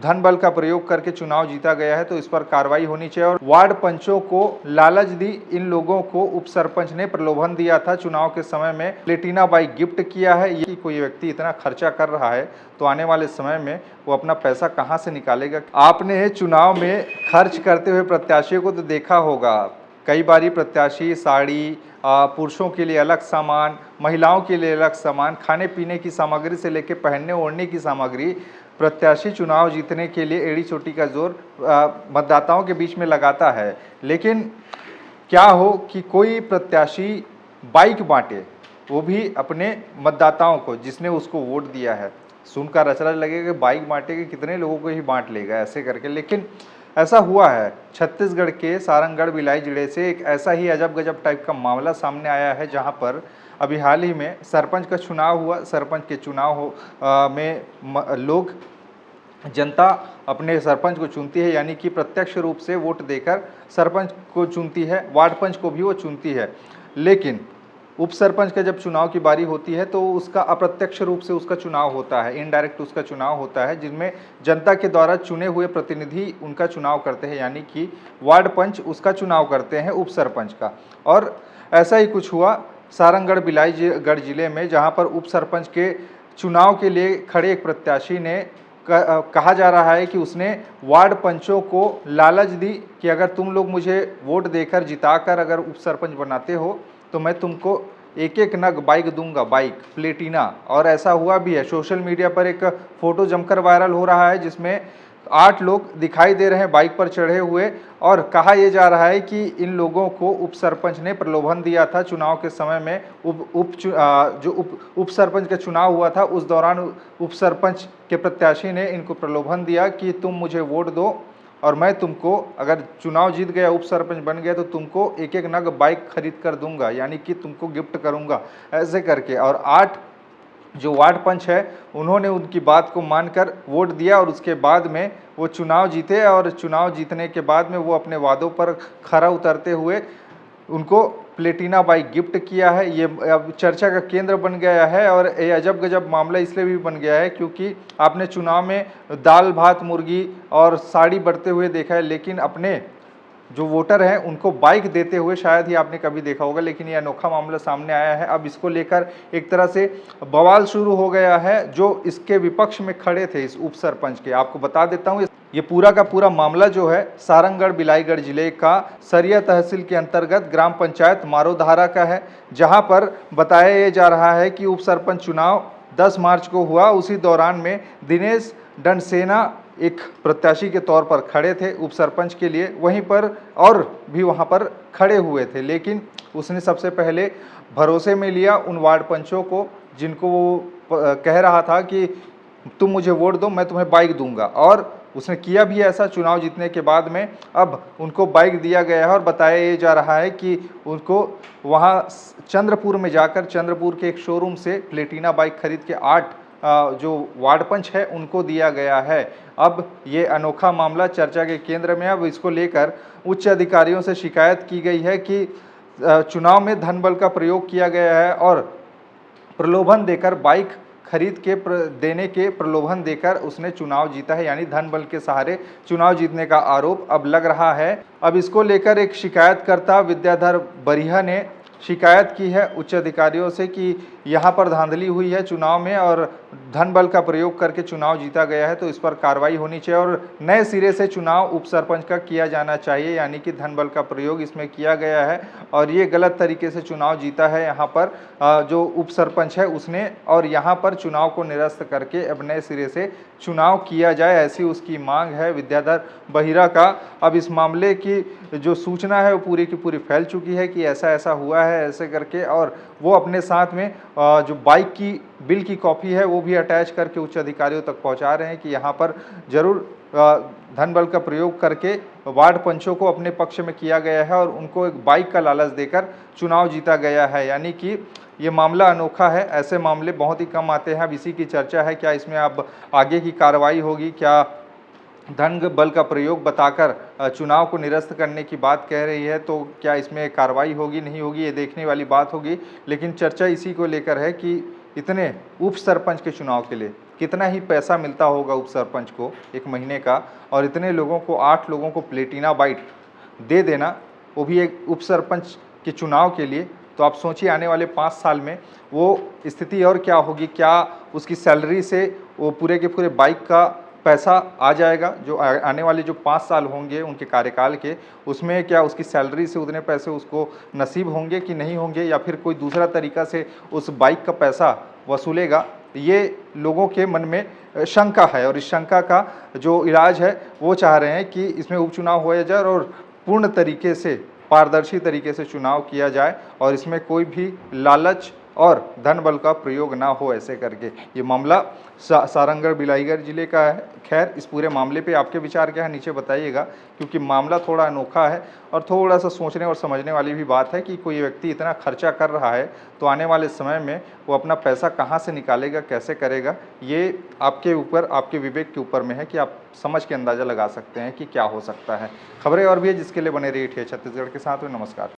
धन बल का प्रयोग करके चुनाव जीता गया है तो इस पर कार्रवाई होनी चाहिए। और वार्ड पंचों को लालच दी, इन लोगों को उप सरपंच ने प्रलोभन दिया था, चुनाव के समय में प्लेटिना बाइक गिफ्ट किया है। ये कोई व्यक्ति इतना खर्चा कर रहा है तो आने वाले समय में वो अपना पैसा कहां से निकालेगा। आपने चुनाव में खर्च करते हुए प्रत्याशियों को तो देखा होगा, कई बारी प्रत्याशी साड़ी, पुरुषों के लिए अलग सामान, महिलाओं के लिए अलग सामान, खाने पीने की सामग्री से लेकर पहनने ओढ़ने की सामग्री, प्रत्याशी चुनाव जीतने के लिए एड़ी चोटी का जोर मतदाताओं के बीच में लगाता है। लेकिन क्या हो कि कोई प्रत्याशी बाइक बांटे, वो भी अपने मतदाताओं को जिसने उसको वोट दिया है। सुनकर अचरज लगेगा कि बाइक बांटे के कितने लोगों को ही बांट लेगा ऐसे करके, लेकिन ऐसा हुआ है। छत्तीसगढ़ के सारंगढ़ भिलाई जिले से एक ऐसा ही अजब गजब टाइप का मामला सामने आया है, जहां पर अभी हाल ही में सरपंच का चुनाव हुआ। सरपंच के चुनाव में लोग, जनता अपने सरपंच को चुनती है, यानी कि प्रत्यक्ष रूप से वोट देकर सरपंच को चुनती है, वार्ड पंच को भी वो चुनती है। लेकिन उप सरपंच का जब चुनाव की बारी होती है तो उसका अप्रत्यक्ष रूप से उसका चुनाव होता है, इनडायरेक्ट उसका चुनाव होता है, जिनमें जनता के द्वारा चुने हुए प्रतिनिधि उनका चुनाव करते हैं, यानी कि वार्ड पंच उसका चुनाव करते हैं उप सरपंच का। और ऐसा ही कुछ हुआ सारंगढ़ बिलाईगढ़ जिले में, जहां पर उप सरपंच के चुनाव के लिए खड़े एक प्रत्याशी ने कहा जा रहा है कि उसने वार्ड पंचों को लालच दी कि अगर तुम लोग मुझे वोट देकर जिताकर अगर उप सरपंच बनाते हो तो मैं तुमको एक एक नग बाइक दूंगा, बाइक प्लेटिना। और ऐसा हुआ भी है। सोशल मीडिया पर एक फोटो जमकर वायरल हो रहा है जिसमें 8 लोग दिखाई दे रहे हैं बाइक पर चढ़े हुए, और कहा यह जा रहा है कि इन लोगों को उप सरपंच ने प्रलोभन दिया था चुनाव के समय में। उप सरपंच का चुनाव हुआ था उस दौरान उप सरपंच के प्रत्याशी ने इनको प्रलोभन दिया कि तुम मुझे वोट दो और मैं तुमको, अगर चुनाव जीत गया, उप सरपंच बन गया, तो तुमको एक एक नग बाइक खरीद कर दूंगा, यानी कि तुमको गिफ्ट करूंगा, ऐसे करके। और 8 जो वार्ड पंच है उन्होंने उनकी बात को मानकर वोट दिया और उसके बाद में वो चुनाव जीते। और चुनाव जीतने के बाद में वो अपने वादों पर खरा उतरते हुए उनको प्लेटिना बाइक गिफ्ट किया है। ये अब चर्चा का केंद्र बन गया है और ये अजब गजब मामला इसलिए भी बन गया है क्योंकि आपने चुनाव में दाल भात मुर्गी और साड़ी बढ़ते हुए देखा है, लेकिन अपने जो वोटर हैं उनको बाइक देते हुए शायद ही आपने कभी देखा होगा। लेकिन ये अनोखा मामला सामने आया है। अब इसको लेकर एक तरह से बवाल शुरू हो गया है जो इसके विपक्ष में खड़े थे इस उप सरपंच के। आपको बता देता हूँ, ये पूरा का पूरा मामला जो है सारंगढ़ बिलाईगढ़ जिले का सरिया तहसील के अंतर्गत ग्राम पंचायत मारोधारा का है, जहां पर बताया जा रहा है कि उप सरपंच चुनाव 10 मार्च को हुआ। उसी दौरान में दिनेश दंडसेना एक प्रत्याशी के तौर पर खड़े थे उप सरपंच के लिए, वहीं पर और भी वहां पर खड़े हुए थे, लेकिन उसने सबसे पहले भरोसे में लिया उन वार्ड पंचों को जिनको वो कह रहा था कि तुम मुझे वोट दो, मैं तुम्हें बाइक दूंगा। और उसने किया भी ऐसा। चुनाव जीतने के बाद में अब उनको बाइक दिया गया है और बताया ये जा रहा है कि उनको वहां चंद्रपुर में जाकर चंद्रपुर के एक शोरूम से प्लेटिना बाइक खरीद के 8 जो वार्ड पंच है उनको दिया गया है। अब ये अनोखा मामला चर्चा के केंद्र में। अब इसको लेकर उच्च अधिकारियों से शिकायत की गई है कि चुनाव में धन बल का प्रयोग किया गया है और प्रलोभन देकर बाइक खरीद के देने के प्रलोभन देकर उसने चुनाव जीता है, यानी धन बल के सहारे चुनाव जीतने का आरोप अब लग रहा है। अब इसको लेकर एक शिकायतकर्ता विद्याधर बरिहा ने शिकायत की है उच्च अधिकारियों से कि यहाँ पर धांधली हुई है चुनाव में और धन बल का प्रयोग करके चुनाव जीता गया है, तो इस पर कार्रवाई होनी चाहिए और नए सिरे से चुनाव उप सरपंच का किया जाना चाहिए, यानी कि धन बल का प्रयोग इसमें किया गया है और ये गलत तरीके से चुनाव जीता है यहाँ पर जो उप सरपंच है उसने, और यहाँ पर चुनाव को निरस्त करके अब नए सिरे से चुनाव किया जाए, ऐसी उसकी मांग है विद्याधर बहिरा का। अब इस मामले की जो सूचना है वो पूरी की पूरी फैल चुकी है कि ऐसा ऐसा हुआ है ऐसे करके, और वो अपने साथ में जो बाइक की बिल की कॉपी है वो भी अटैच करके उच्च अधिकारियों तक पहुंचा रहे हैं कि यहाँ पर जरूर धन बल का प्रयोग करके वार्ड पंचों को अपने पक्ष में किया गया है और उनको एक बाइक का लालच देकर चुनाव जीता गया है, यानी कि ये मामला अनोखा है। ऐसे मामले बहुत ही कम आते हैं। अब इसी की चर्चा है, क्या इसमें अब आगे की कार्रवाई होगी, क्या धन बल का प्रयोग बताकर चुनाव को निरस्त करने की बात कह रही है, तो क्या इसमें कार्रवाई होगी नहीं होगी ये देखने वाली बात होगी। लेकिन चर्चा इसी को लेकर है कि इतने उप सरपंच के चुनाव के लिए कितना ही पैसा मिलता होगा उप सरपंच को एक महीने का, और इतने लोगों को 8 लोगों को प्लेटिना बाइट दे देना, वो भी एक उप सरपंच के चुनाव के लिए। तो आप सोचिए आने वाले 5 साल में वो स्थिति और क्या होगी, क्या उसकी सैलरी से वो पूरे के पूरे बाइक का पैसा आ जाएगा, जो आने वाले जो 5 साल होंगे उनके कार्यकाल के, उसमें क्या उसकी सैलरी से उतने पैसे उसको नसीब होंगे कि नहीं होंगे, या फिर कोई दूसरा तरीका से उस बाइक का पैसा वसूलेगा। ये लोगों के मन में शंका है, और इस शंका का जो इलाज है वो चाह रहे हैं कि इसमें उपचुनाव होया जाए और पूर्ण तरीके से पारदर्शी तरीके से चुनाव किया जाए, और इसमें कोई भी लालच और धन बल का प्रयोग ना हो ऐसे करके। ये मामला सारंगढ़ बिलाईगढ़ जिले का है। खैर, इस पूरे मामले पे आपके विचार क्या है नीचे बताइएगा, क्योंकि मामला थोड़ा अनोखा है और थोड़ा सा सोचने और समझने वाली भी बात है कि कोई व्यक्ति इतना खर्चा कर रहा है तो आने वाले समय में वो अपना पैसा कहाँ से निकालेगा, कैसे करेगा, ये आपके ऊपर, आपके विवेक के ऊपर में है कि आप समझ के अंदाज़ा लगा सकते हैं कि क्या हो सकता है। खबरें और भी है जिसके लिए बने रहिए छत्तीसगढ़ के साथ में। नमस्कार।